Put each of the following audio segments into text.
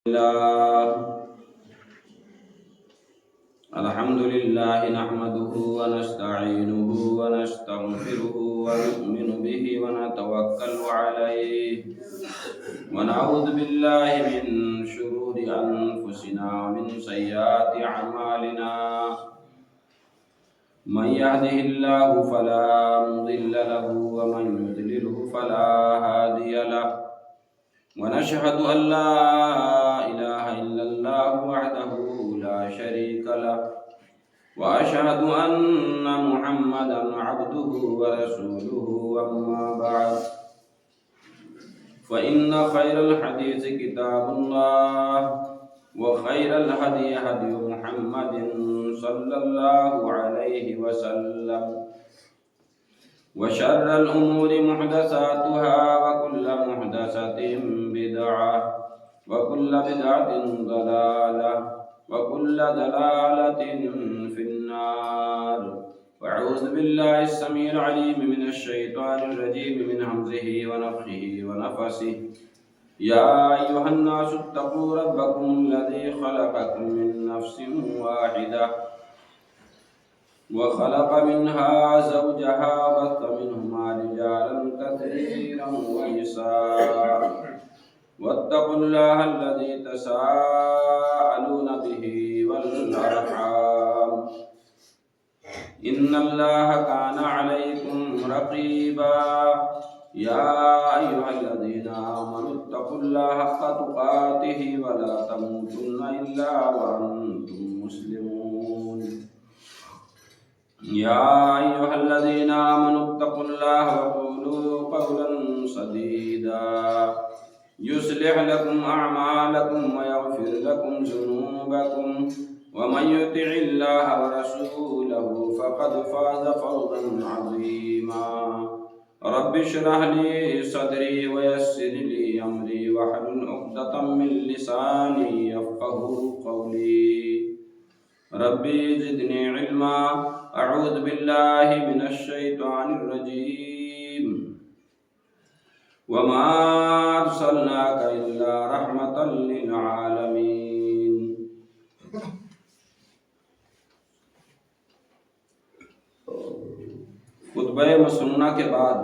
الله الحمد لله نحمده ونستعينه ونستغفره ونؤمن به ونتوكل عليه ونعوذ بالله من شرور أنفسنا ومن سيئات أعمالنا من يهده الله فلا مضل له ومن يضلله فلا هادي له ونشهد أن لا إله إلا الله وحده لا شريك له وأشهد أن محمدا عبده ورسوله أما بعد فإن خير الحديث كتاب الله وخير الهدي هدي محمد صلى الله عليه وسلم وشر الأمور محدثاتها وكل محدثة بدعة وكل بدعة ضلالة وكل ضلالة في النار وأعوذ بالله السميع العليم من الشيطان الرجيم من همزه ونفخه ونفسه يا أيها الناس اتقوا ربكم الذي خلقكم من نفس واحدة وخلق منها زوجها وبث منهما رجالا كثيرا ونساء واتقوا الله الذي تساءلون به والأرحام إن الله كان عليكم رقيبا يا أيها الذين آمنوا اتقوا الله حق تقاته ولا تموتن إلا وأنتم مسلمون يا أيها الذين آمنوا اتقوا الله وقولوا قولا سديدا يصلح لكم أعمالكم ويغفر لكم ذنوبكم ومن يطع الله ورسوله فقد فاز فوزا عظيما رب اشرح لي صدري ويسر لي أمري واحلل عقدة من لساني يفقهوا قولي ربي زدني علما أعوذ بالله من الشيطان الرجيم وما أرسلناك إلا رحمة للعالمين خطبہ مسنونہ کے بعد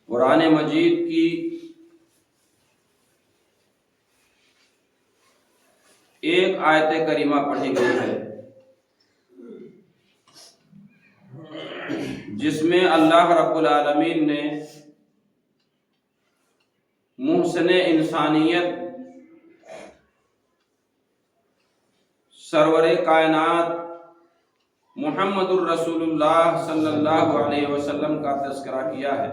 قرآن مجید کی ایک آیت کریمہ پڑھی گئی ہے جس میں اللہ رب العالمین نے محسن انسانیت سرور کائنات محمد الرسول اللہ صلی اللہ علیہ وسلم کا تذکرہ کیا ہے۔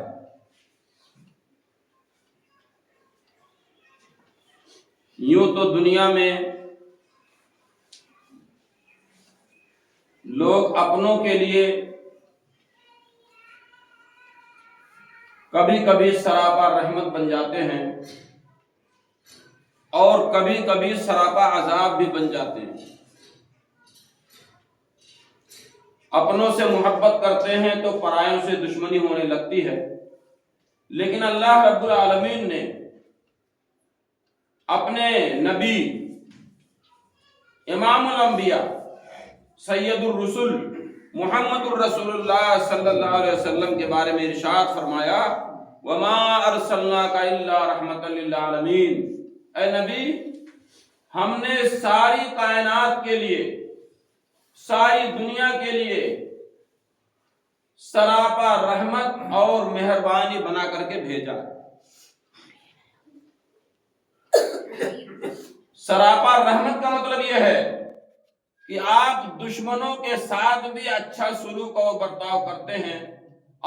یوں تو دنیا میں لوگ اپنوں کے لیے کبھی کبھی سراپا رحمت بن جاتے ہیں اور کبھی کبھی سراپا عذاب بھی بن جاتے ہیں۔ اپنوں سے محبت کرتے ہیں تو پرایوں سے دشمنی ہونے لگتی ہے، لیکن اللہ رب العالمین نے اپنے نبی امام الانبیاء سید الرسل محمد الرسول اللہ صلی اللہ علیہ وسلم کے بارے میں ارشاد فرمایا وَمَا أَرْسَلْنَاكَ إِلَّا رَحْمَةً لِلْعَالَمِينَ، اے نبی ہم نے ساری کائنات کے لیے، ساری دنیا کے لیے سراپا رحمت اور مہربانی بنا کر کے بھیجا۔ سراپا رحمت کا مطلب یہ ہے کہ آپ دشمنوں کے ساتھ بھی اچھا سلوک اور برتاؤ کرتے ہیں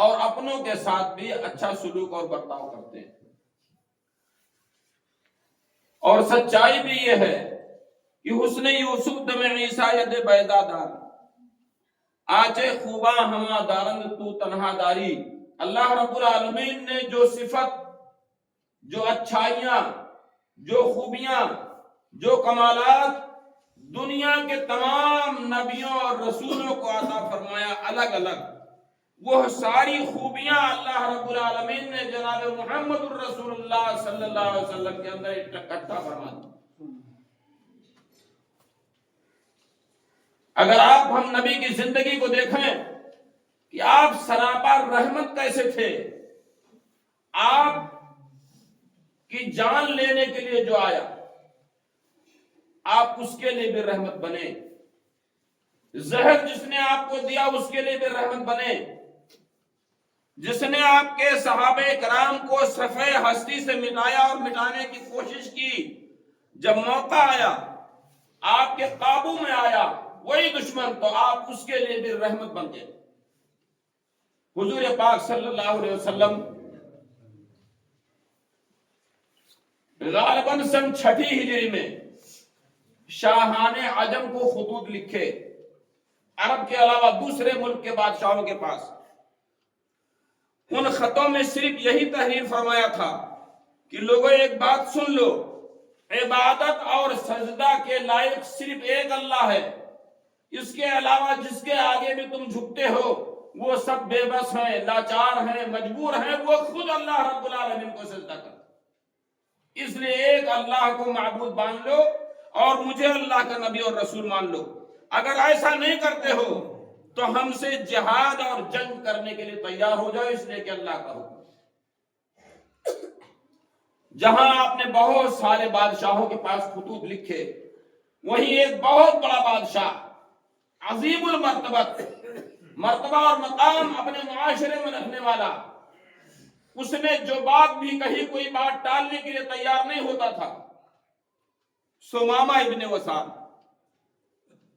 اور اپنوں کے ساتھ بھی اچھا سلوک اور برتاؤ کرتے ہیں۔ اور سچائی بھی یہ ہے کہ حسن یوسف دم عیسیٰ ید بیدا دار آچے خوباں ہما دارند تو تنہا داری۔ اللہ رب العالمین نے جو صفت، جو اچھائیاں، جو خوبیاں، جو کمالات دنیا کے تمام نبیوں اور رسولوں کو عطا فرمایا الگ الگ، وہ ساری خوبیاں اللہ رب العالمین نے جناب محمد الرسول اللہ صلی اللہ علیہ وسلم کے اندر اکٹھا فرما دی۔ اگر آپ ہم نبی کی زندگی کو دیکھیں کہ آپ سراپا رحمت کیسے تھے، آپ کی جان لینے کے لیے جو آیا آپ اس کے لیے بھی رحمت بنے، زہر جس نے آپ کو دیا اس کے لیے بھی رحمت بنے، جس نے آپ کے صحابہ کرام کو صفحے ہستی سے مٹایا اور مٹانے کی کوشش کی، جب موقع آیا آپ کے قابو میں آیا وہی دشمن، تو آپ اس کے لیے بھی رحمت بن گئے۔ حضور پاک صلی اللہ علیہ وسلم غالباً سن 6 ہجری میں شاہان عجم کو خطوط لکھے، عرب کے علاوہ دوسرے ملک کے بادشاہوں کے پاس۔ ان خطوں میں صرف یہی تحریر فرمایا تھا کہ لوگوں ایک بات سن لو، عبادت اور سجدہ کے لائق صرف ایک اللہ ہے، اس کے علاوہ جس کے آگے بھی تم جھکتے ہو وہ سب بے بس ہیں، لاچار ہیں، مجبور ہیں، وہ خود اللہ رب العالمین کو سجدہ کرتے۔ اس لیے ایک اللہ کو معبود مان لو اور مجھے اللہ کا نبی اور رسول مان لو۔ اگر ایسا نہیں کرتے ہو تو ہم سے جہاد اور جنگ کرنے کے لیے تیار ہو جاؤ، اس لیے کہ اللہ کا حکم۔ جہاں آپ نے بہت سارے بادشاہوں کے پاس خطوط لکھے، وہیں ایک بہت بڑا بادشاہ عظیم المرتبت، مرتبہ اور مقام اپنے معاشرے میں رکھنے والا، اس نے جو بات بھی کہی کوئی بات ٹالنے کے لیے تیار نہیں ہوتا تھا، سمامہ ابن وسال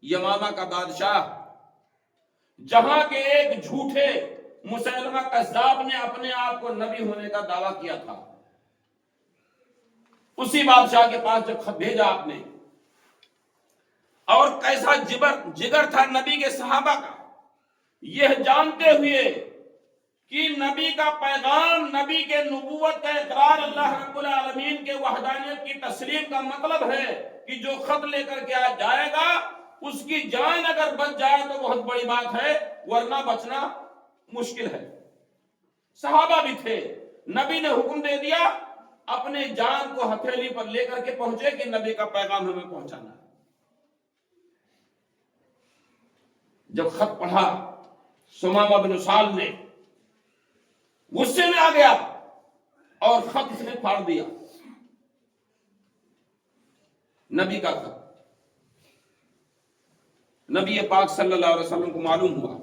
یمامہ کا بادشاہ، جہاں کے ایک جھوٹے مسیلمہ کذاب نے اپنے آپ کو نبی ہونے کا دعویٰ کیا تھا، اسی بادشاہ کے پاس جب خط بھیجا آپ نے، اور کیسا جگر تھا نبی کے صحابہ کا، یہ جانتے ہوئے کہ نبی کا پیغام، نبی کے نبوت کا اقرار، اللہ رب العالمین کے وحدانیت کی تسلیم کا مطلب ہے کہ جو خط لے کر کے آج جائے گا اس کی جان اگر بچ جائے تو بہت بڑی بات ہے، ورنہ بچنا مشکل ہے۔ صحابہ بھی تھے، نبی نے حکم دے دیا، اپنے جان کو ہتھیلی پر لے کر کے پہنچے کہ نبی کا پیغام ہمیں پہنچانا ہے۔ جب خط پڑھا سمامہ بن اسال نے، غصے میں آ گیا اور خط اس نے پھاڑ دیا، نبی کا خط۔ نبی پاک صلی اللہ علیہ وسلم کو معلوم ہوا،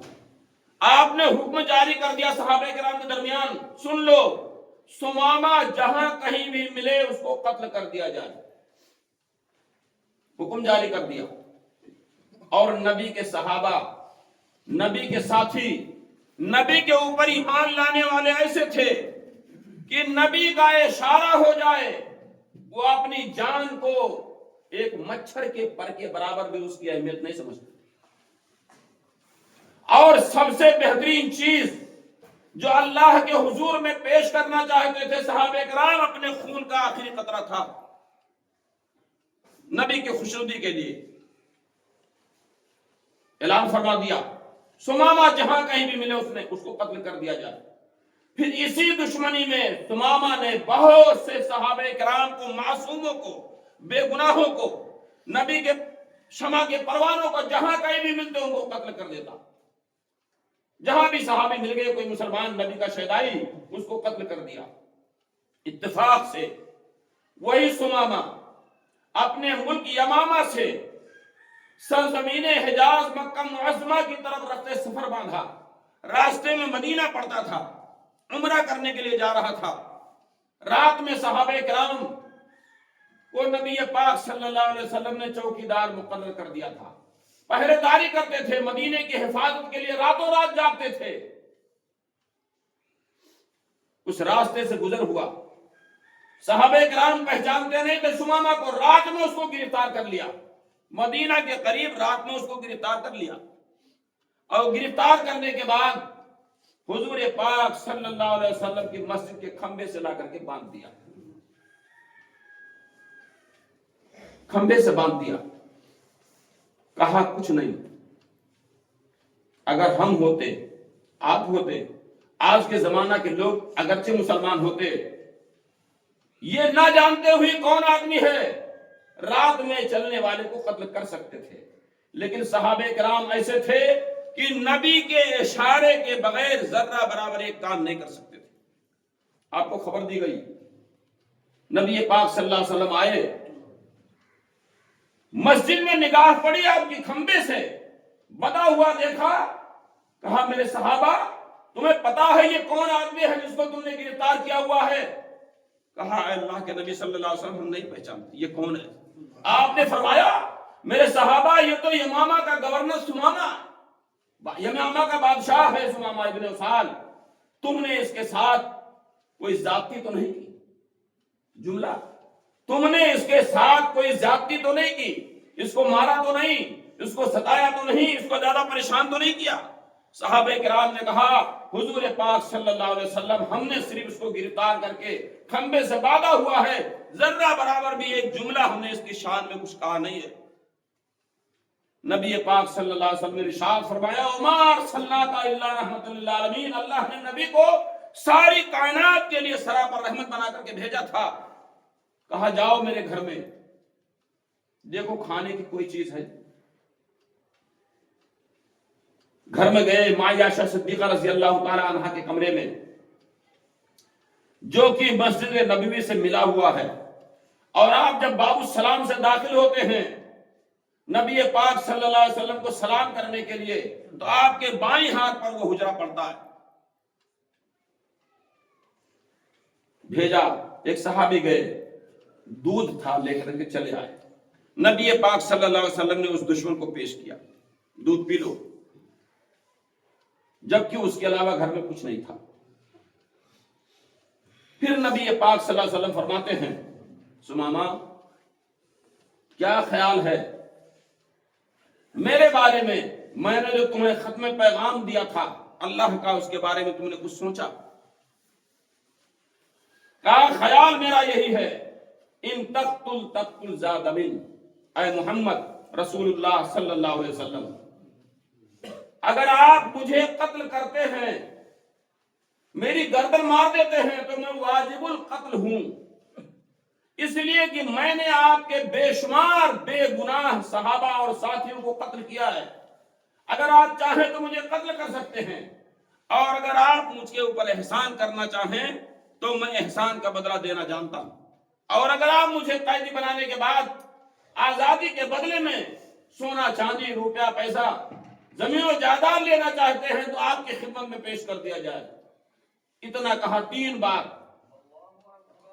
آپ نے حکم جاری کر دیا صحابہ کرام کے درمیان، سن لو، سمامہ جہاں کہیں بھی ملے اس کو قتل کر دیا جائے، حکم جاری کر دیا۔ اور نبی کے صحابہ، نبی کے ساتھی، نبی کے اوپر ایمان لانے والے ایسے تھے کہ نبی کا اشارہ ہو جائے وہ اپنی جان کو ایک مچھر کے پر کے برابر بھی اس کی اہمیت نہیں سمجھتے۔ اور سب سے بہترین چیز جو اللہ کے حضور میں پیش کرنا چاہتے تھے صحابہ کرام، اپنے خون کا آخری قطرہ تھا نبی کی خوشنودی کے لیے اعلان فرما دیا، سمامہ جہاں کہیں بھی ملے اس کو قتل کر دیا جائے۔ پھر اسی دشمنی میں سمامہ نے بہت سے صحابہ کرام کو، معصوموں کو، بے گناہوں کو، نبی کے شمع کے پروانوں کو جہاں کہیں بھی ملتے ان کو قتل کر دیتا۔ جہاں بھی صحابی مل گئے، کوئی مسلمان نبی کا شیدائی، اس کو قتل کر دیا۔ اتفاق سے وہی سمامہ اپنے ملک یمامہ سے سرزمین حجاز مکہ معظمہ کی طرف رفتے سفر باندھا، راستے میں مدینہ پڑتا تھا، عمرہ کرنے کے لیے جا رہا تھا۔ رات میں صحابہ کرام کو نبی پاک صلی اللہ علیہ وسلم نے چوکیدار مقرر کر دیا تھا، پہرے داری کرتے تھے، مدینے کی حفاظت کے لیے راتوں رات جاگتے تھے۔ اس راستے سے گزر ہوا، صحابہ کرام پہچانتے نہیں تھے سمامہ کو، رات میں اس کو گرفتار کر لیا، مدینہ کے قریب رات میں اس کو گرفتار کر لیا، اور گرفتار کرنے کے بعد حضور پاک صلی اللہ علیہ وسلم کی مسجد کے کھمبے سے لا کر کے باندھ دیا، کھمبے سے باندھ دیا۔ کہا کچھ نہیں، اگر ہم ہوتے آپ ہوتے، آج کے زمانہ کے لوگ اگرچہ مسلمان ہوتے، یہ نہ جانتے ہوئے کون آدمی ہے رات میں چلنے والے کو قتل کر سکتے تھے، لیکن صحابہ کرام ایسے تھے کہ نبی کے اشارے کے بغیر ذرہ برابر ایک کام نہیں کر سکتے تھے۔ آپ کو خبر دی گئی، نبی پاک صلی اللہ علیہ وسلم آئے، مسجد میں نگاہ پڑی آپ کی کھمبے سے، بدا ہوا دیکھا، کہا میرے صحابہ تمہیں پتا ہے یہ کون آدمی ہے جس کو تم نے گرفتار کیا ہوا ہے؟ کہا اے اللہ کے نبی صلی اللہ علیہ وسلم ہم نہیں پہچانتے یہ کون ہے۔ آپ نے فرمایا میرے صحابہ یہ تو یمامہ کا گورنر سمامہ، یمامہ کا بادشاہ ہے سمامہ ابن اسال، تم نے اس کے ساتھ کوئی زیادتی تو نہیں کی؟ جملہ، تم نے اس کے ساتھ کوئی زیادتی تو نہیں کی، اس کو مارا تو نہیں، اس کو ستایا تو نہیں، اس کو زیادہ پریشان تو نہیں کیا؟ صحابہ کرام نے کہا حضور پاک صلی اللہ علیہ وسلم ہم نے صرف اس کو گرفتار کر کے کھمبے سے باندھا ہوا ہے، ذرہ برابر بھی ایک جملہ ہم نے اس کی شان میں کچھ کہا نہیں ہے۔ نبی پاک صلی اللہ علیہ وسلم نے ارشاد فرمایا عمر صلی اللہ علیہ رحمت للعالمین، اللہ نے نبی کو ساری کائنات کے لیے سراپر رحمت بنا کر کے بھیجا تھا۔ کہا جاؤ میرے گھر میں دیکھو کھانے کی کوئی چیز ہے؟ گھر میں گئے، ماں عائشہ صدیقہ رضی اللہ تعالی عنہا کے کمرے میں، جو کہ مسجد نبوی سے ملا ہوا ہے، اور آپ جب باب السلام سے داخل ہوتے ہیں نبی پاک صلی اللہ علیہ وسلم کو سلام کرنے کے لیے، تو آپ کے بائیں ہاتھ پر وہ حجرہ پڑتا ہے۔ بھیجا، ایک صحابی گئے، دودھ تھا لے کر کے چلے آئے، نبی پاک صلی اللہ علیہ وسلم نے اس دشمن کو پیش کیا، دودھ پی لو، جبکہ اس کے علاوہ گھر میں کچھ نہیں تھا۔ پھر نبی پاک صلی اللہ علیہ وسلم فرماتے ہیں سمامہ کیا خیال ہے میرے بارے میں نے جو تمہیں ختم پیغام دیا تھا اللہ کا، اس کے بارے میں تم نے کچھ سوچا؟ کہا خیال میرا یہی ہے ان تقتل تقتل ذا دم، اے محمد رسول اللہ صلی اللہ علیہ وسلم اگر آپ مجھے قتل کرتے ہیں، میری گردن مار دیتے ہیں، تو میں واجب القتل ہوں، اس لیے کہ میں نے آپ کے بے شمار بے گناہ صحابہ اور ساتھیوں کو قتل کیا ہے۔ اگر آپ چاہیں تو مجھے قتل کر سکتے ہیں، اور اگر آپ مجھ کے اوپر احسان کرنا چاہیں تو میں احسان کا بدلہ دینا جانتا ہوں، اور اگر آپ مجھے قیدی بنانے کے بعد آزادی کے بدلے میں سونا چاندی روپیہ پیسہ زمین و جائیداد لینا چاہتے ہیں تو آپ کی خدمت میں پیش کر دیا جائے۔ اتنا کہا 3 بار،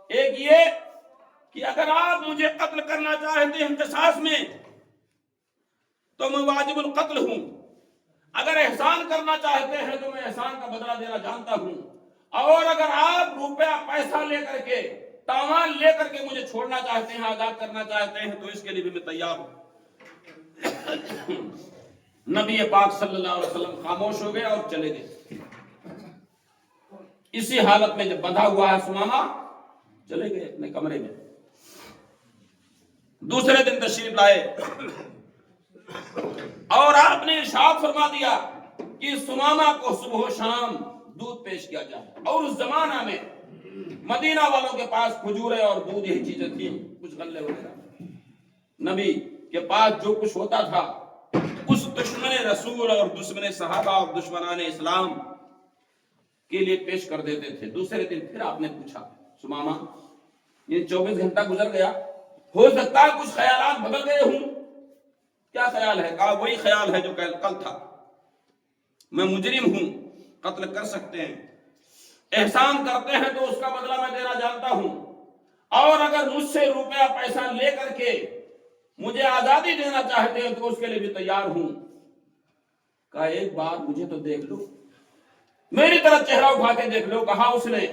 ایک یہ کہ اگر آپ مجھے قتل کرنا چاہتے ہیں قصاص میں تو میں واجب القتل ہوں، اگر احسان کرنا چاہتے ہیں تو میں احسان کا بدلہ دینا جانتا ہوں، اور اگر آپ روپیہ پیسہ لے کر کے تاوان لے کر کے مجھے چھوڑنا چاہتے ہیں، آزاد کرنا چاہتے ہیں تو اس کے لیے بھی میں تیار ہوں۔ نبی پاک صلی اللہ علیہ وسلم خاموش ہو گئے اور چلے گئے۔ اسی حالت میں جب بندھا ہوا ہے سمامہ، چلے گئے اپنے کمرے میں۔ دوسرے دن تشریف لائے اور آپ نے ارشاد فرما دیا کہ سمامہ کو صبح و شام دودھ پیش کیا جائے، اور اس زمانہ میں مدینہ والوں کے پاس کھجورے اور دودھ یہی چیزیں تھیں، کچھ غلے وغیرہ۔ نبی کے پاس جو کچھ ہوتا تھا اس دشمن رسول اور دشمن صحابہ اور دشمنان اسلام کے لیے پیش کر دیتے تھے۔ دوسرے دن پھر آپ نے پوچھا سمامہ یہ 24 گھنٹہ گزر گیا، ہو سکتا ہے کچھ خیالات بدل گئے ہوں، کیا خیال ہے؟ کہا وہی خیال ہے جو کل تھا، میں مجرم ہوں، قتل کر سکتے ہیں، احسان کرتے ہیں تو اس کا بدلہ میں دینا جانتا ہوں، اور اگر مجھ سے روپیہ پیسہ لے کر کے مجھے آزادی دینا چاہتے ہیں تو اس کے لیے بھی تیار ہوں۔ کہا ایک بار مجھے تو دیکھ لو، میری طرف چہرہ اٹھا کے دیکھ لو۔ کہا اس نے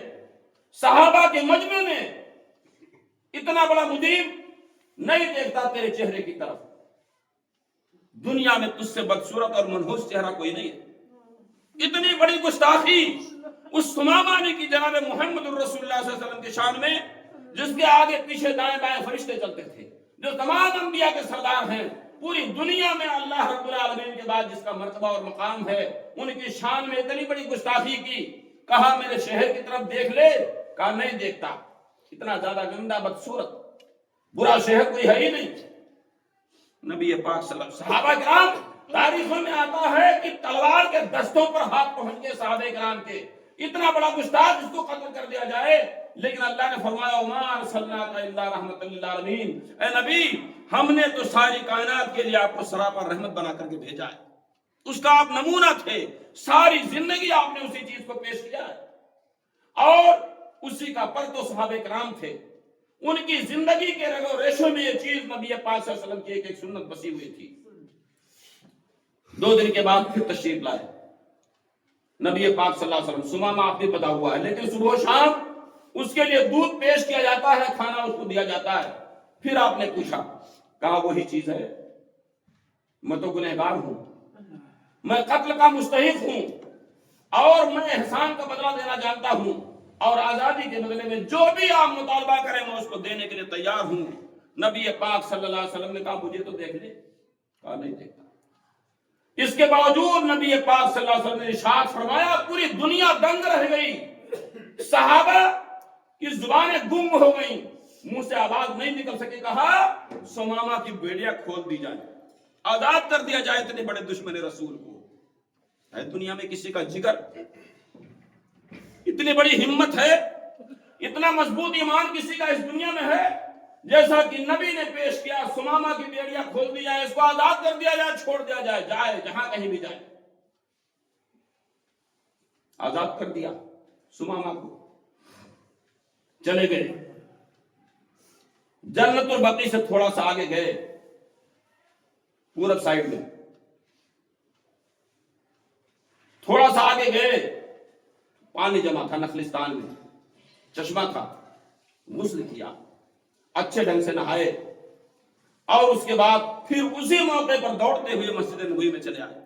صحابہ کے مجمع میں اتنا بڑا مجرم نہیں دیکھتا تیرے چہرے کی طرف، دنیا میں تجھ سے بدصورت اور منحوس چہرہ کوئی نہیں ہے۔ اتنی بڑی گستاخی اس سمامہ نے کی جناب محمد الرسول اللہ صلی اللہ علیہ وسلم کے شان میں، جس کے آگے پیچھے دائیں بائیں فرشتے چلتے تھے، جو تمام انبیاء کے سردار ہیں، پوری دنیا میں اللہ رب العالمین کے بعد جس کا مرتبہ اور مقام ہے، ان کی شان میں اتنی بڑی گستاخی کی، کہا میرے شہر کی طرف دیکھ لے، کہا نہیں دیکھتا، اتنا زیادہ گندہ بدصورت برا شہر کوئی ہے ہی نہیں۔ نبی پاک صلی اللہ علیہ وسلم، صحابہ کرام، تاریخوں میں آتا ہے کہ تلوار کے دستوں پر ہاتھ پہنچ گئے صحابہ کرام کے، اتنا بڑا گستاخ اس کو قتل کر دیا جائے، لیکن اللہ نے فرمایا وما ارسلناک الا رحمۃ للعالمین، اے نبی ہم نے تو ساری کائنات کے لیے آپ کو سراپا رحمت بنا کر کے بھیجا ہے، اس کا آپ نمونہ تھے، ساری زندگی آپ نے اسی چیز کو پیش کیا ہے، اور اسی کا پرتو صحابہ کرام تھے، ان کی زندگی کے رگ و ریشوں میں یہ چیز نبی پاک صلی اللہ علیہ وسلم کی ایک ایک سنت بسی ہوئی تھی۔ 2 دن کے بعد پھر تشریف لائے نبی پاک صلی اللہ علیہ وسلم، سمامہ آپ بھی پتا ہوا ہے، لیکن صبح و شام اس کے لیے دودھ پیش کیا جاتا ہے، کھانا اس کو دیا جاتا ہے۔ پھر آپ نے پوچھا، کہا وہی چیز ہے، میں تو گنہگار ہوں، میں قتل کا مستحق ہوں، اور میں احسان کا بدلہ دینا جانتا ہوں، اور آزادی کے بدلے میں جو بھی آپ مطالبہ کریں میں اس کو دینے کے لیے تیار ہوں۔ نبی پاک صلی اللہ علیہ وسلم نے کہا مجھے تو دیکھ لے، کہا نہیں دیکھتا۔ اس کے باوجود نبی پاک صلی اللہ علیہ وسلم نے ارشاد فرمایا، پوری دنیا دنگ رہ گئی، صحابہ کی زبانیں گم ہو گئیں، منہ سے آواز نہیں نکل سکی، کہا سمامہ کی بیڑیاں کھول دی جائیں، آزاد کر دیا جائے، اتنے بڑے دشمن رسول کو۔ ہے دنیا میں کسی کا جگر، اتنی بڑی ہمت ہے، اتنا مضبوط ایمان کسی کا اس دنیا میں ہے، جیسا کہ نبی نے پیش کیا، سمامہ کی بیڑیاں کھول دی جائیں، اس کو آزاد کر دیا جائے، چھوڑ دیا جائے، جائے جہاں کہیں بھی جائے۔ آزاد کر دیا سمامہ کو، چلے گئے جنت البقیع سے تھوڑا سا آگے گئے، پورب سائیڈ میں تھوڑا سا آگے گئے، پانی جمع تھا نخلستان میں، چشمہ تھا، غسل کیا، اچھے ڈھنگ سے نہائے، اور اس کے بعد پھر اسی موقع پر دوڑتے ہوئے مسجد نبوی میں چلے آئے۔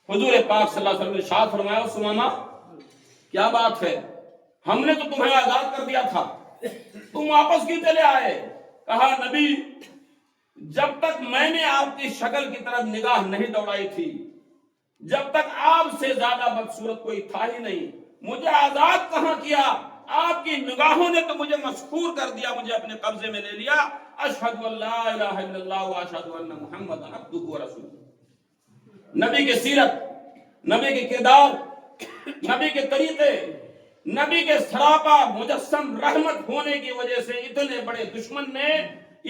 حضور پاک صلی اللہ علیہ وسلم نے ارشاد فرمایا، سمامہ کیا بات ہے، ہم نے تو تمہیں آزاد کر دیا تھا، تم واپس کیوں چلے آئے؟ کہا نبی جب تک میں نے آپ کی شکل کی طرف نگاہ نہیں دوڑائی تھی، جب تک آپ سے زیادہ بدصورت کوئی تھا ہی نہیں، مجھے آزاد کہاں کیا، آپ کی نگاہوں نے تو مجھے مسحور کر دیا، مجھے اپنے قبضے میں لے لیا۔ اشہد ان لا الہ الا اللہ واشہد ان محمد عبدہ ورسولہ۔ نبی کی سیرت، نبی کے کردار، نبی کے طریقے، نبی کے سراپا مجسم رحمت ہونے کی وجہ سے اتنے بڑے دشمن نے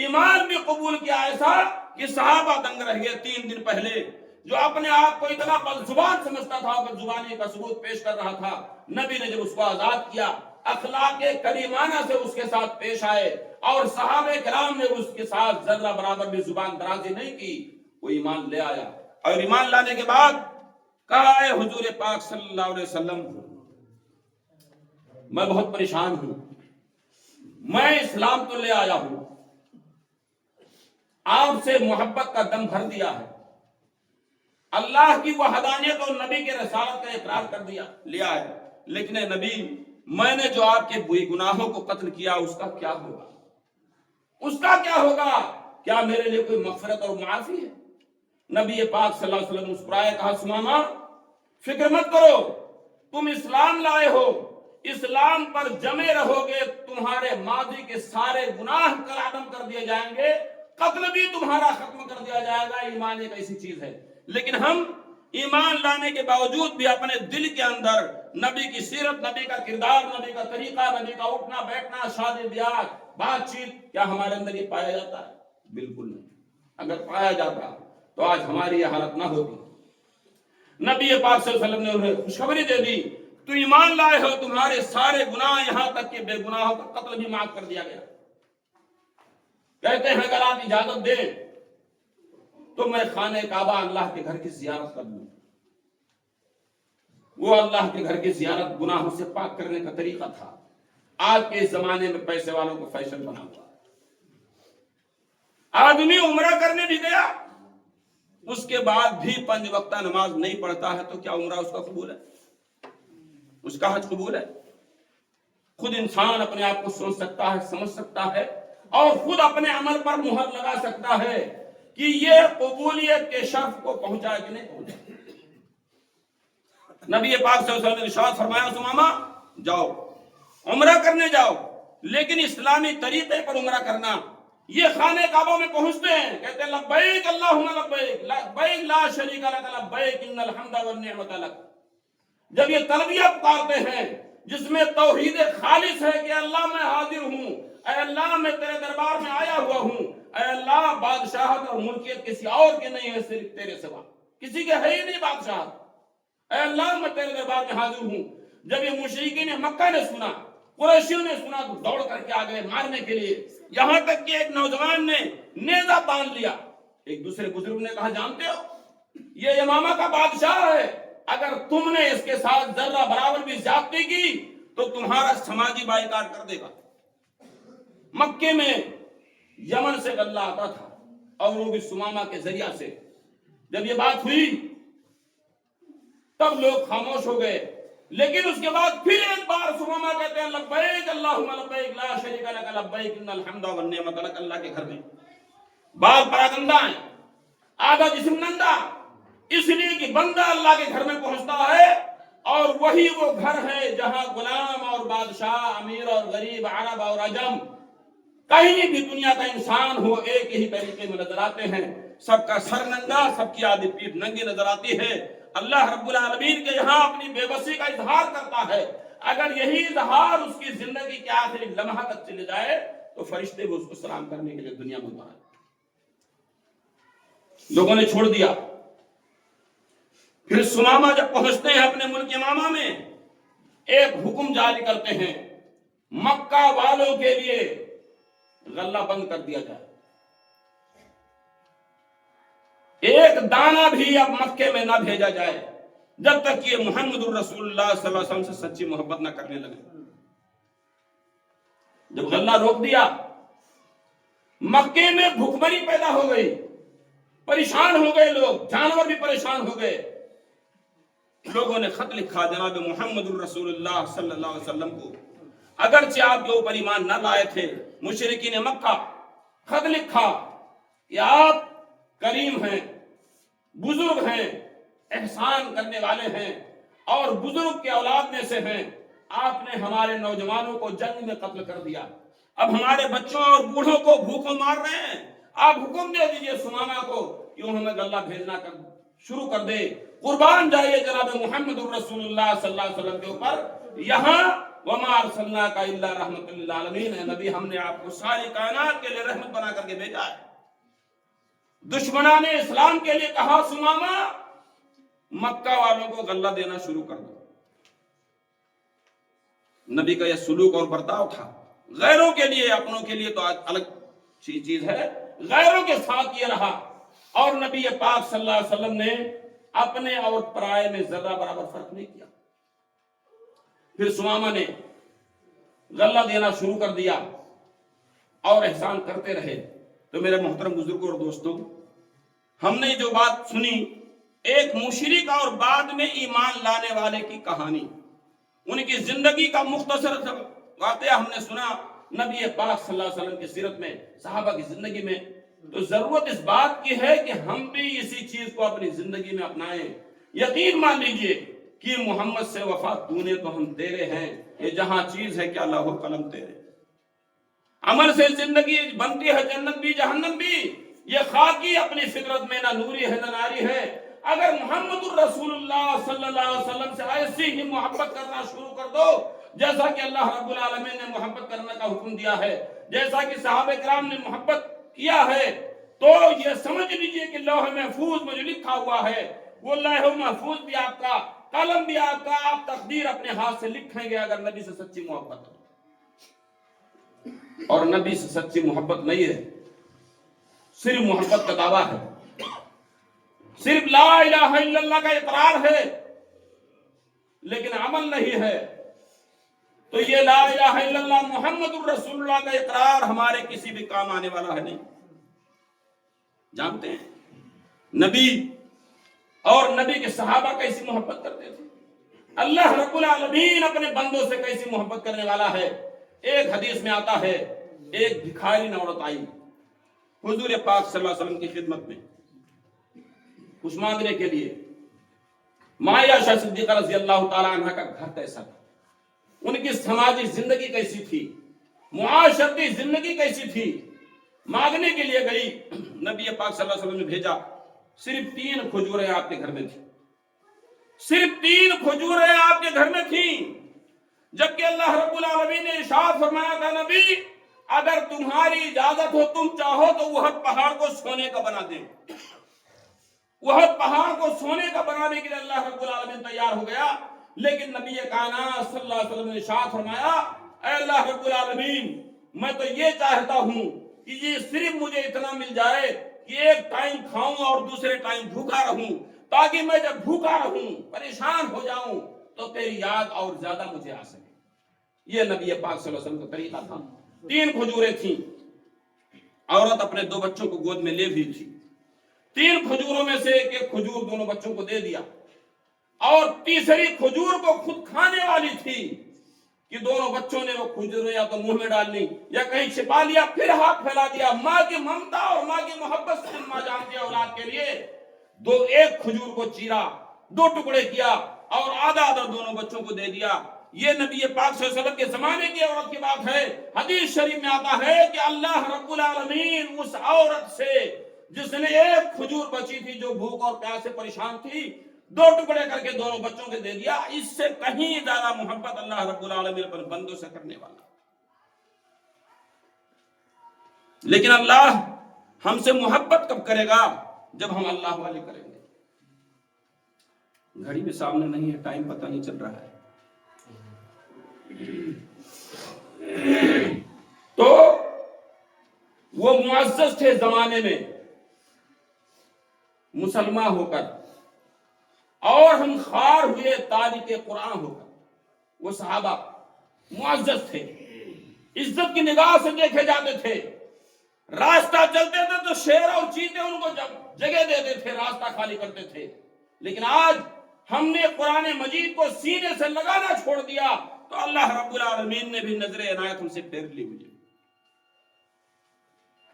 ایمان بھی قبول کیا، ایسا کہ صحابہ دنگ رہ گئے۔ 3 دن پہلے جو اپنے آپ کو اتنا بدزبان سمجھتا تھا، بدزبانی کا ثبوت پیش کر رہا تھا، نبی نے جب اس کو آزاد کیا، اخلاق کریمانہ سے اس کے ساتھ پیش آئے، اور صحابہ کرام نے اس کے ساتھ ذرہ برابر بھی زبان درازی نہیں کی، وہ ایمان لے آیا، اور ایمان لانے کے بعد کہا اے حضور پاک صلی اللہ علیہ وسلم میں بہت پریشان ہوں، میں اسلام تو لے آیا ہوں، آپ سے محبت کا دم بھر دیا ہے، اللہ کی وحدانیت اور نبی کے رسالت کا اقرار کر دیا لیا ہے، لیکن اے نبی میں نے جو آپ کے گناہوں کو قتل کیا اس کا کیا ہوگا، اس کا کیا ہوگا، کیا میرے لیے کوئی مغفرت اور معافی ہے؟ نبی پاک صلی اللہ علیہ وسلم مسکرائے، کہا سمامہ فکر مت کرو، تم اسلام لائے ہو، اسلام پر جمے رہو گے، تمہارے ماضی کے سارے گناہ کالعدم کر دیے جائیں گے، قتل بھی تمہارا ختم کر دیا جائے گا۔ ایمان ایک ایسی چیز ہے، لیکن ہم ایمان لانے کے باوجود بھی اپنے دل کے اندر نبی کی سیرت، نبی کا کردار، نبی کا طریقہ، نبی کا اٹھنا بیٹھنا، شادی بیاہ، بات چیت، کیا ہمارے اندر یہ پایا جاتا ہے؟ بالکل نہیں۔ اگر پایا جاتا تو آج ہماری یہ حالت نہ ہوتی۔ نبی پاک صلی اللہ علیہ وسلم نے انہیں خوشخبری دے دی، تو ایمان لائے ہو، تمہارے سارے گناہ یہاں تک کہ بے گناہوں کا قتل بھی معاف کر دیا گیا۔ کہتے ہیں اگر آپ اجازت دیں تو میں خانہ کعبہ اللہ کے گھر کی زیارت کر لوں۔ وہ اللہ کے گھر کی زیارت گناہوں سے پاک کرنے کا طریقہ تھا۔ آج کے اس زمانے میں پیسے والوں کو فیشن بنا ہوا، آدمی عمرہ کرنے بھی گیا، اس کے بعد بھی 5 وقتہ نماز نہیں پڑھتا ہے، تو کیا عمرہ اس کا قبول ہے؟ اس کا حج قبول ہے؟ خود انسان اپنے آپ کو سوچ سکتا ہے، سمجھ سکتا ہے، اور خود اپنے عمل پر مہر لگا سکتا ہے کہ یہ قبولیت کے شرف کو پہنچا کہ نہیں پہنچا۔ نبی پاک صلی اللہ علیہ وسلم نے ارشاد فرمایا سمامہ جاؤ عمرہ کرنے جاؤ، لیکن اسلامی طریقے پر عمرہ کرنا۔ یہ خانہ کعبہ میں پہنچتے ہیں، کہتے ہیں لبیک اللہم لبیک لبیک لا شریک لک لبیک ان الحمد والنعمت لک۔ جب یہ تلبیہ پکارتے ہیں جس میں توحید خالص ہے کہ اللہ میں حاضر ہوں، اے اللہ میں تیرے دربار میں آیا ہوا ہوں، اے اللہ بادشاہت اور ملکیت کسی اور کے نہیں ہے صرف تیرے سوا، کسی کے ہے ہی نہیں بادشاہت، اے اللہ میں تیرے دربار میں حاضر ہوں۔ جب یہ مشرکین مکہ نے سنا، قریشیوں نے سنا تو دوڑ کر کے آ گئے مارنے کے لیے، یہاں تک کہ ایک نوجوان نے نیزہ باندھ لیا۔ ایک دوسرے بزرگ نے کہا جانتے ہو یہ یمامہ کا بادشاہ ہے، اگر تم نے اس کے ساتھ ذرہ برابر بھی زیادتی کی تو تمہارا سماجی بائیکاٹ کر دے گا۔ مکے میں یمن سے غلہ آتا تھا اور وہ بھی سمامہ کے ذریعہ سے۔ جب یہ بات ہوئی تب لوگ خاموش ہو گئے، لیکن اس کے بعد پھر ایک بار سمامہ کہتے ہیں لبیک اللہم لبیک لا شریک لک لبیک ان الحمد والنعمت لک۔ اللہ کے گھر میں بال پراگندہ ہیں، آدھا جسم نندا، اس لیے کہ بندہ اللہ کے گھر میں پہنچتا ہے اور وہی وہ گھر ہے جہاں غلام اور بادشاہ، امیر اور غریب، عرب اور عجم، کہیں بھی دنیا کا انسان ہو ایک ہی طریقے میں نظر آتے ہیں۔ سب کا سر ننگا، سب کی آدھی پیٹھ ننگی نظر آتی ہے۔ اللہ رب العالمین کے یہاں اپنی بے بسی کا اظہار کرتا ہے۔ اگر یہی اظہار اس کی زندگی کے آخری لمحہ تک چلے جائے تو فرشتے بھی اس کو سلام کرنے کے لیے دنیا میں اترے۔ لوگوں نے چھوڑ دیا۔ پھر سمامہ جب پہنچتے ہیں اپنے ملک یمامہ میں، ایک حکم جاری کرتے ہیں مکہ والوں کے لیے غلہ بند کر دیا جائے، ایک دانہ بھی اب مکے میں نہ بھیجا جائے جب تک یہ محمد الرسول اللہ صلی اللہ علیہ وسلم سے سچی محبت نہ کرنے لگے۔ جب غلہ روک دیا، مکے میں بھوکمری پیدا ہو گئی، پریشان ہو گئے لوگ، جانور بھی پریشان ہو گئے۔ لوگوں نے خط لکھا جناب محمد الرسول اللہ صلی اللہ علیہ وسلم کو، اگرچہ آپ کے اوپر ایمان نہ لائے تھے مشرکین مکہ، خط لکھا کہ آپ کریم ہیں، بزرگ ہیں، احسان کرنے والے ہیں اور بزرگ کے اولاد میں سے ہیں، آپ نے ہمارے نوجوانوں کو جنگ میں قتل کر دیا، اب ہمارے بچوں اور بوڑھوں کو بھوکوں مار رہے ہیں، آپ حکم دے دیجئے سمامہ کو کہ وہ ہمیں غلہ بھیجنا شروع کر دے، قربان جائیے جناب محمد الرسول اللہ صلی اللہ علیہ وسلم کے اوپر۔ یہاں وما ارسلناک الا رحمۃ للعالمین ہے، نبی ہم نے آپ کو ساری کائنات کے لیے رحمت بنا کر کے بھیجا ہے۔ دشمنان اسلام کے لیے کہا سمامہ مکہ والوں کو غلہ دینا شروع کر دو۔ نبی کا یہ سلوک اور برتاؤ تھا، غیروں کے لیے، اپنوں کے لیے تو الگ چیز ہے، غیروں کے ساتھ یہ رہا۔ اور نبی پاک صلی اللہ علیہ وسلم نے اپنے اور پرائے میں ذرہ برابر فرق نہیں کیا۔ پھر سمامہ نے غلہ دینا شروع کر دیا اور احسان کرتے رہے۔ تو میرے محترم بزرگوں اور دوستوں، ہم نے جو بات سنی ایک مشرک اور بعد میں ایمان لانے والے کی کہانی، ان کی زندگی کا مختصر واقعہ ہم نے سنا نبی پاک صلی اللہ علیہ وسلم کی سیرت میں، صحابہ کی زندگی میں۔ تو ضرورت اس بات کی ہے کہ ہم بھی اسی چیز کو اپنی زندگی میں اپنائیں۔ یقین مان لیجئے کہ محمد سے وفا تو نے تو ہم تیرے ہیں، یہ جہاں چیز ہے کہ اللہ و قلم تیرے۔ عمل سے زندگی بنتی ہے جنت بھی جہنم بھی، یہ خاکی اپنی فطرت میں نہ نوری ہے نہ ناری ہے۔ اگر محمد الرسول اللہ صلی اللہ علیہ وسلم سے ایسی ہی محبت کرنا شروع کر دو جیسا کہ اللہ رب العالمین نے محبت کرنے کا حکم دیا ہے، جیسا کہ صحابہ کرام نے محبت کیا ہے، تو یہ سمجھ لیجئے کہ لوح محفوظ میں جو لکھا ہوا ہے وہ لوح محفوظ بھی آپ کا، قلم بھی آپ کا، آپ تقدیر اپنے ہاتھ سے لکھیں گے اگر نبی سے سچی محبت ہو۔ اور نبی سے سچی محبت نہیں ہے، صرف محبت کا دعویٰ ہے، صرف لا الہ الا اللہ کا اقرار ہے لیکن عمل نہیں ہے، تو یہ لا الہ الا اللہ محمد الرسول اللہ کا اقرار ہمارے کسی بھی کام آنے والا ہے نہیں۔ جانتے ہیں نبی اور نبی کے صحابہ کیسی محبت کرتے تھے، اللہ رب العالمین اپنے بندوں سے کیسی محبت کرنے والا ہے۔ ایک حدیث میں آتا ہے ایک بھکاری عورت آئی حضور پاک صلی اللہ علیہ وسلم کی خدمت میں کچھ مانگنے کے لیے. ماں عائشہ صدیقہ رضی اللہ تعالیٰ عنہ کا گھر کیسا تھا, ان کی سماجی زندگی کیسی تھی, معاشرتی زندگی کیسی تھی, مانگنے کے لیے گئی. نبی پاک صلی اللہ علیہ وسلم نے بھیجا, صرف 3 کھجوریں آپ کے گھر میں تھی, صرف 3 کھجوریں آپ کے گھر میں تھیں, جبکہ اللہ رب العالمین نے ارشاد فرمایا تھا نبی اگر تمہاری اجازت ہو تم چاہو تو احد پہاڑ کو سونے کا بنا دیں. احد پہاڑ کو سونے کا بنانے کے لیے اللہ رب العالمین تیار ہو گیا, لیکن نبی کائنات صلی اللہ علیہ وسلم نے ارشاد فرمایا اے اللہ رب العالمین میں تو یہ چاہتا ہوں کہ یہ صرف مجھے اتنا مل جائے کہ ایک ٹائم کھاؤں اور دوسرے ٹائم بھوکا رہوں, تاکہ میں جب بھوکا رہوں پریشان ہو جاؤں تو تیری یاد اور زیادہ مجھے آ سکے. یہ نبی پاک صلی اللہ علیہ وسلم کا طریقہ تھا. 3 کھجوریں تھیں, عورت اپنے 2 بچوں کو گود میں لے بھی تھی. 3 کھجوروں میں سے ایک کھجور دونوں بچوں کو دے دیا, اور تیسری کھجور کو خود کھانے والی تھی کہ دونوں بچوں نے وہ کھجور یا تو منہ میں ڈال لی یا کہیں چھپا لیا, پھر ہاتھ پھیلا دیا. ماں کی ممتا اور ماں کی محبت سے ماں جانتی ہے اولاد کے لیے, ایک کھجور کو چیرا, 2 ٹکڑے کیا اور آدھا آدھا دونوں بچوں کو دے دیا. یہ نبی پاک صلی اللہ علیہ وسلم کے زمانے کی عورت کی بات ہے. حدیث شریف میں آتا ہے کہ اللہ رب العالمین اس عورت سے جس نے ایک کھجور بچی تھی, جو بھوک اور پیاس سے پریشان تھی, 2 ٹکڑے کر کے دونوں بچوں کے دے دیا. اس سے کہیں زیادہ محبت اللہ رب العالمین اپنے بندوں سے کرنے والا. لیکن اللہ ہم سے محبت کب کرے گا؟ جب ہم اللہ والے کریں گے. گھڑی میں سامنے نہیں ہے, ٹائم پتہ نہیں چل رہا ہے. تو وہ معزز تھے زمانے میں مسلمان ہو کر, اور ہم خار ہوئے تارک قرآن ہو کر. وہ صحابہ معزز تھے, عزت کی نگاہ سے دیکھے جاتے تھے. راستہ چلتے تھے تو شیر اور چیتے ان کو جگہ دیتے تھے, راستہ خالی کرتے تھے. لیکن آج ہم نے قرآن مجید کو سینے سے لگانا چھوڑ دیا تو اللہ رب العالمین نے بھی نظر عنایت ہم سے پھیر لی ہوئی.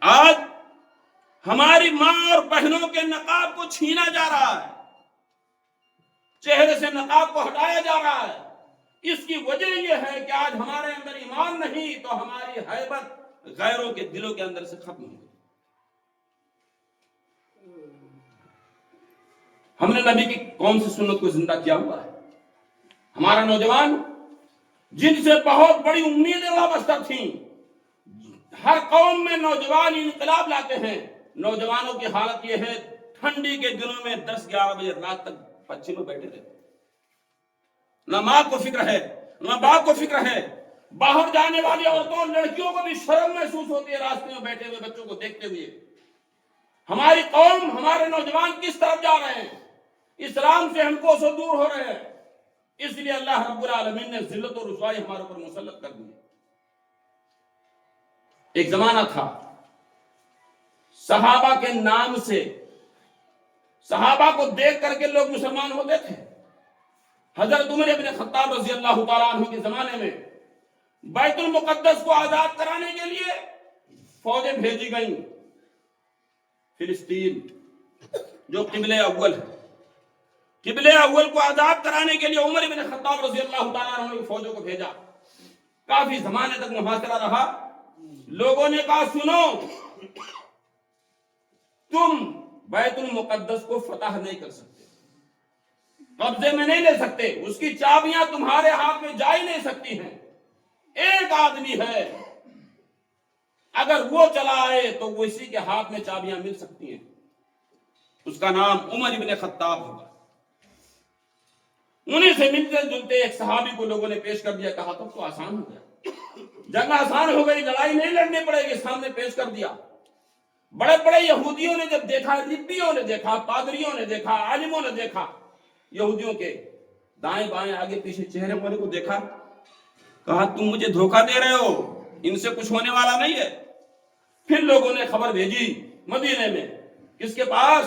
آج ہماری ماں اور بہنوں کے نقاب کو چھینا جا رہا ہے, چہرے سے نقاب کو ہٹایا جا رہا ہے. اس کی وجہ یہ ہے کہ آج ہمارے اندر ایمان نہیں تو ہماری ہیبت غیروں کے دلوں کے اندر سے ختم ہو گئی. ہم نے نبی کی کون سی سنت کو زندہ کیا ہوا ہے؟ ہمارا نوجوان جن سے بہت بڑی امیدیں وابستہ تھیں, ہر قوم میں نوجوان انقلاب لاتے ہیں. نوجوانوں کی حالت یہ ہے ٹھنڈی کے دنوں میں 10-11 بجے رات تک بچے میں بیٹھے رہتے, نہ ماں کو فکر ہے نہ باپ کو فکر ہے. باہر جانے والی عورتوں لڑکیوں کو بھی شرم محسوس ہوتی ہے راستے میں بیٹھے ہوئے بچوں کو دیکھتے ہوئے. ہماری قوم, ہمارے نوجوان کس طرف جا رہے ہیں؟ اسلام سے ہم کو سو دور ہو رہے ہیں. اس لیے اللہ رب العالمین نے ذلت و رسوائی ہمارے اوپر مسلط کر دی. ایک زمانہ تھا صحابہ کے نام سے, صحابہ کو دیکھ کر کے لوگ مسلمان ہوتے تھے. حضرت عمر بن خطاب رضی اللہ تعالیٰ عنہ کے زمانے میں بیت المقدس کو آزاد کرانے کے لیے فوجیں بھیجی گئیں. فلسطین جو قبلہ اول ہے, قبلہ اول کو آزاد کرانے کے لیے عمر بن خطاب رضی اللہ تعالیٰ عنہ نے فوجوں کو بھیجا. کافی زمانے تک محاصرہ رہا. لوگوں نے کہا سنو, تم بیت المقدس کو فتح نہیں کر سکتے, قبضے میں نہیں لے سکتے, اس کی چابیاں تمہارے ہاتھ میں جا ہی نہیں سکتی ہیں. ایک آدمی ہے, اگر وہ چلا آئے تو وہ اسی کے ہاتھ میں چابیاں مل سکتی ہیں, اس کا نام عمر بن خطاب ہوگا. انہیں سے ملتے جلتے ایک صحابی کو لوگوں نے پیش کر دیا. کہا تو آسان ہو گیا, جنگ آسان ہو گئی, لڑائی نہیں لڑنی پڑے گی. سامنے پیش کر دیا. بڑے بڑے یہودیوں نے جب دیکھا, ربیوں نے دیکھا, پادریوں نے دیکھا, عالموں نے دیکھا, یہودیوں کے دائیں بائیں آگے پیچھے چہرے والے کو دیکھا, کہا تم مجھے دھوکہ دے رہے ہو, ان سے کچھ ہونے والا نہیں ہے. پھر لوگوں نے خبر بھیجی مدینے میں, کس کے پاس؟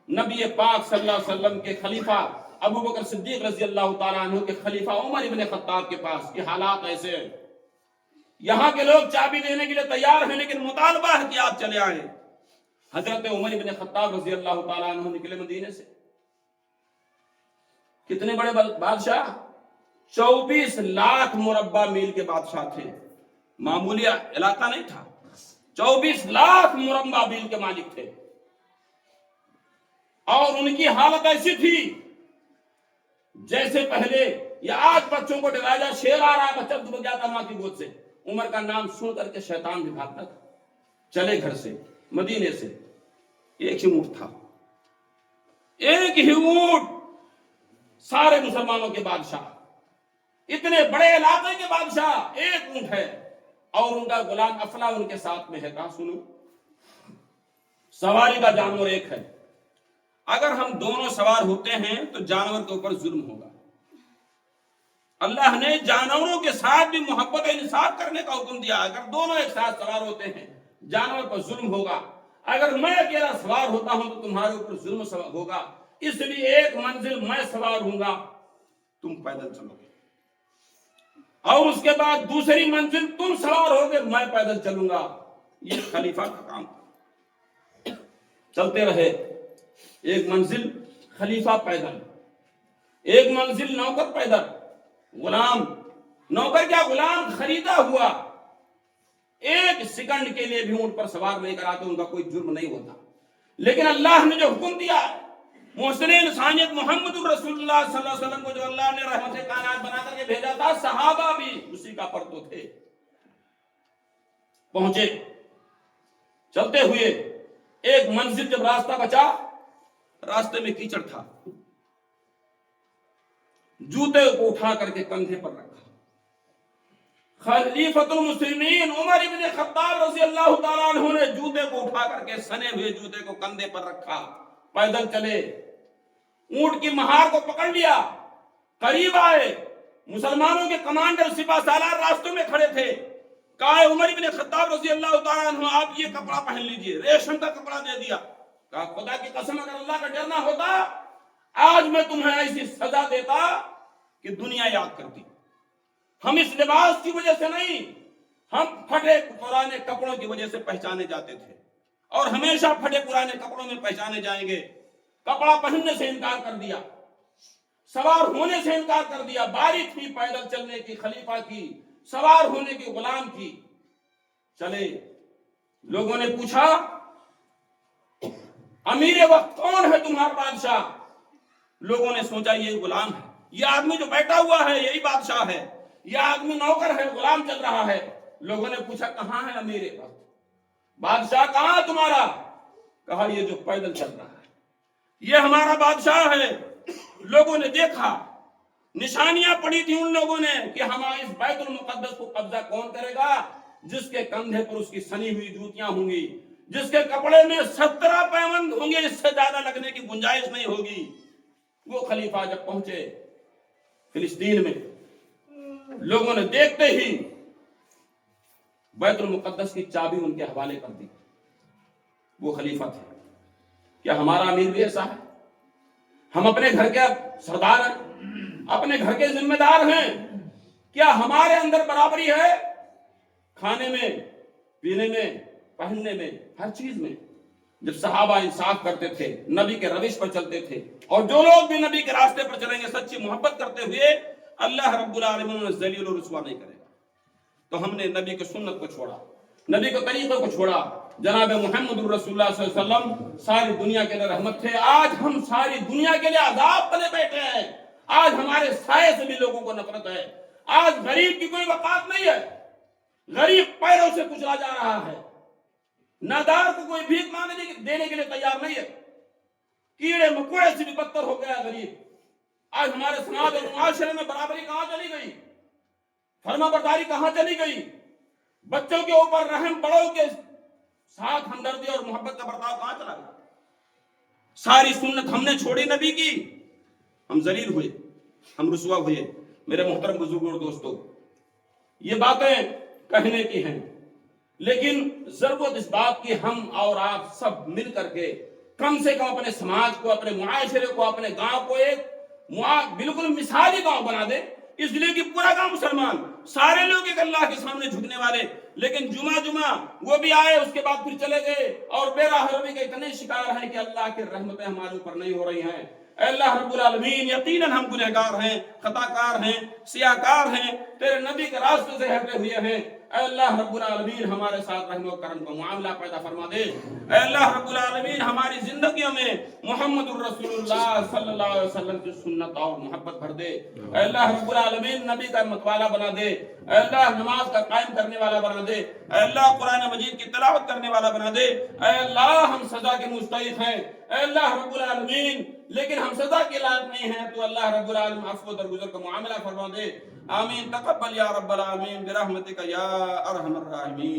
نبی پاک صلی اللہ علیہ وسلم کے خلیفہ ابو بکر صدیق رضی اللہ تعالیٰ عنہ کے خلیفہ عمر بن خطاب کے پاس. یہ حالات ایسے ہیں, یہاں کے لوگ چابی دینے کے لیے تیار ہیں لیکن مطالبہ ہے کہ آپ چلے آئیں۔ حضرت عمر بن خطاب رضی اللہ تعالیٰ عنہ نکلے مدینے سے، کتنے بڑے بادشاہ، 24 لاکھ مربع میل کے بادشاہ تھے، معمولی علاقہ نہیں تھا، 24 لاکھ مربع میل کے مالک تھے، اور ان کی حالت ایسی تھی جیسے پہلے یا آج بچوں کو ڈرایا جائے، شیر آ رہا ہے بچہ دبک جاتا ماں کی گود سے، عمر کا نام سن کر کے شیطان بھی بھاگتا تھا۔ چلے گھر سے مدینے سے، ایک ہی اونٹ تھا، ایک ہی اونٹ، سارے مسلمانوں کے بادشاہ، اتنے بڑے علاقے کے بادشاہ، ایک اونٹ ہے، اور ان کا غلام افلا ان کے ساتھ میں ہے۔ کہا سنو، سواری کا جانور ایک ہے، اگر ہم دونوں سوار ہوتے ہیں تو جانور کے اوپر ظلم ہوگا۔ اللہ نے جانوروں کے ساتھ بھی محبت و انصاف کرنے کا حکم دیا، اگر دونوں ایک ساتھ سوار ہوتے ہیں جانور پر ظلم ہوگا، اگر میں اکیلا سوار ہوتا ہوں تو تمہارے اوپر ظلم ہوگا، اس لیے ایک منزل میں سوار ہوں گا، تم پیدل چلو گے، اور اس کے بعد دوسری منزل تم سوار ہوگے، میں پیدل چلوں گا۔ یہ خلیفہ کا کام تھا۔ چلتے رہے، ایک منزل خلیفہ پیدل، ایک منزل نوکر پیدل، غلام، نوکر کیا غلام خریدا ہوا، ایک سیکنڈ کے لیے بھی اونٹ پر سوار نہیں کراتے، ان کا کوئی جرم نہیں ہوتا۔ لیکن اللہ نے جو حکم دیا، محسن انسانیت محمد الرسول اللہ صلی اللہ علیہ وسلم کو جو اللہ نے رحمت کائنات بنا کر کے بھیجا تھا، صحابہ بھی اسی کا پرتو تھے۔ پہنچے، چلتے ہوئے ایک منزل جب راستہ بچا، راستے میں کیچڑ تھا، جوتے کو اٹھا کر کے کندھے پر رکھا، خلیفۃ المسلمین عمر بن خطاب رضی اللہ تعالیٰ عنہ نے جوتے کو اٹھا کر کے سنے ہوئے جوتے کو کندھے پر رکھا، پیدل چلے، اونٹ کی مہار کو پکڑ لیا، قریب آئے، مسلمانوں کے کمانڈر سپاہ سالار راستوں میں کھڑے تھے، کہا عمر بن خطاب رضی اللہ تعالیٰ عنہ آپ یہ کپڑا پہن لیجئے، ریشم کا کپڑا دے دیا۔ کہا خدا کی قسم اگر اللہ کا ڈرنا ہوتا آج میں تمہیں ایسی سزا دیتا کہ دنیا یاد کرتی۔ ہم اس لباس کی وجہ سے نہیں، ہم پھٹے پرانے کپڑوں کی وجہ سے پہچانے جاتے تھے، اور ہمیشہ پھٹے پرانے کپڑوں میں پہچانے جائیں گے۔ کپڑا پہننے سے انکار کر دیا، سوار ہونے سے انکار کر دیا، باری تھی پیدل چلنے کی خلیفہ کی، سوار ہونے کی غلام کی۔ چلے، لوگوں نے پوچھا امیر وقت کون ہے تمہارا بادشاہ؟ لوگوں نے سوچا یہ غلام ہے، یہ آدمی جو بیٹھا ہوا ہے یہی بادشاہ ہے، یہ آدمی نوکر ہے، غلام چل رہا ہے۔ لوگوں نے پوچھا کہاں ہے امیر وقت، بادشاہ کہاں ہے تمہارا؟ کہا یہ جو پیدل چل رہا ہے یہ ہمارا بادشاہ ہے۔ لوگوں نے دیکھا، نشانیاں پڑی تھی ان لوگوں نے کہ ہمارے اس بیت المقدس کو قبضہ کون کرے گا؟ جس کے کندھے پر اس کی سنی ہوئی جوتیاں ہوں گی، جس کے کپڑے میں 17 پیوند ہوں گے، اس سے زیادہ لگنے کی گنجائش نہیں ہوگی۔ وہ خلیفہ جب پہنچے فلسطین میں، لوگوں نے دیکھتے ہی بیت المقدس کی چابی ان کے حوالے کر دی۔ وہ خلیفہ تھے۔ کیا ہمارا امیر بھی ایسا ہے؟ ہم اپنے گھر کے سردار ہیں، اپنے گھر کے ذمہ دار ہیں، کیا ہمارے اندر برابری ہے؟ کھانے میں، پینے میں، پہننے میں، ہر چیز میں۔ جب صحابہ انصاف کرتے تھے، نبی کے روش پر چلتے تھے، اور جو لوگ بھی نبی کے راستے پر چلیں گے سچی محبت کرتے ہوئے، اللہ رب العالمین انہیں ذلیل و رسوا نہیں کرے گا۔ تو ہم نے نبی کی سنت کو چھوڑا، نبی کے طریقے کو چھوڑا۔ جناب محمد الرسول اللہ صلی اللہ علیہ وسلم ساری دنیا کے لیے رحمت تھے، آج ہم ساری دنیا کے لیے عذاب بنے بیٹھے ہیں۔ آج ہمارے سائے سے بھی لوگوں کو نفرت ہے، آج غریب کی کوئی وقات نہیں ہے، غریب پیروں سے کچلا جا رہا ہے، نادار کو کوئی بھیک مانگنے دینے کے لیے تیار نہیں ہے، کیڑے مکوڑے سے بھی بدتر ہو گیا غریب۔ آج ہمارے سماج اور معاشرے میں برابری کہاں چلی گئی؟ فرما برداری کہاں چلی گئی؟ بچوں کے اوپر رحم، بڑوں کے ساتھ ہمدردی اور محبت کا برتاؤ کہاں چلا گیا؟ ساری سنت ہم نے چھوڑی نبی کی، ہم ذلیل ہوئے، ہم رسوا ہوئے۔ میرے محترم بزرگوں اور دوستوں، یہ باتیں کہنے کی ہیں، لیکن ضرورت اس بات کی ہم اور آپ سب مل کر کے کم سے کم اپنے سماج کو، اپنے معاشرے کو، اپنے گاؤں کو ایک بالکل مثالی گاؤں بنا دیں۔ اس لیے کہ پورا گاؤں مسلمان، سارے لوگ ایک اللہ کے سامنے جھکنے والے، لیکن جمعہ وہ بھی آئے، اس کے بعد پھر چلے گئے، اور بے راہ روی کے اتنے شکار ہیں کہ اللہ کی رحمتیں ہمارے اوپر نہیں ہو رہی ہیں۔ اے اللہ رب العالمین، یقیناً ہم گنہگار ہیں، خطا کار ہیں، سیاہکار ہیں، تیرے نبی کے راستے سے ہٹے ہوئے ہیں۔ اے اللہ رب العالمین، ہمارے ساتھ رحم و کرم کا معاملہ پیدا فرما دے۔ اے اللہ رب العالمین، ہماری زندگیوں میں محمد الرسول اللہ صلی اللہ علیہ وسلم کی سنت اور محبت بھر دے۔ اے اللہ رب العالمین، نبی کا متوالا بنا دے۔ اے اللہ نماز کا قائم کرنے والا بنا دے۔ اے اللہ قرآن مجید کی تلاوت کرنے والا بنا دے۔ اے اللہ ہم سزا کے مستحق ہیں، اے اللہ رب العالمین، لیکن ہم سزا کے لائق نہیں ہیں، تو اللہ رب العالمین عفو درگزر کا معاملہ فرما دے۔ آمین، تقبل یا رب العالمین برحمتک یا ارحم الراحمین۔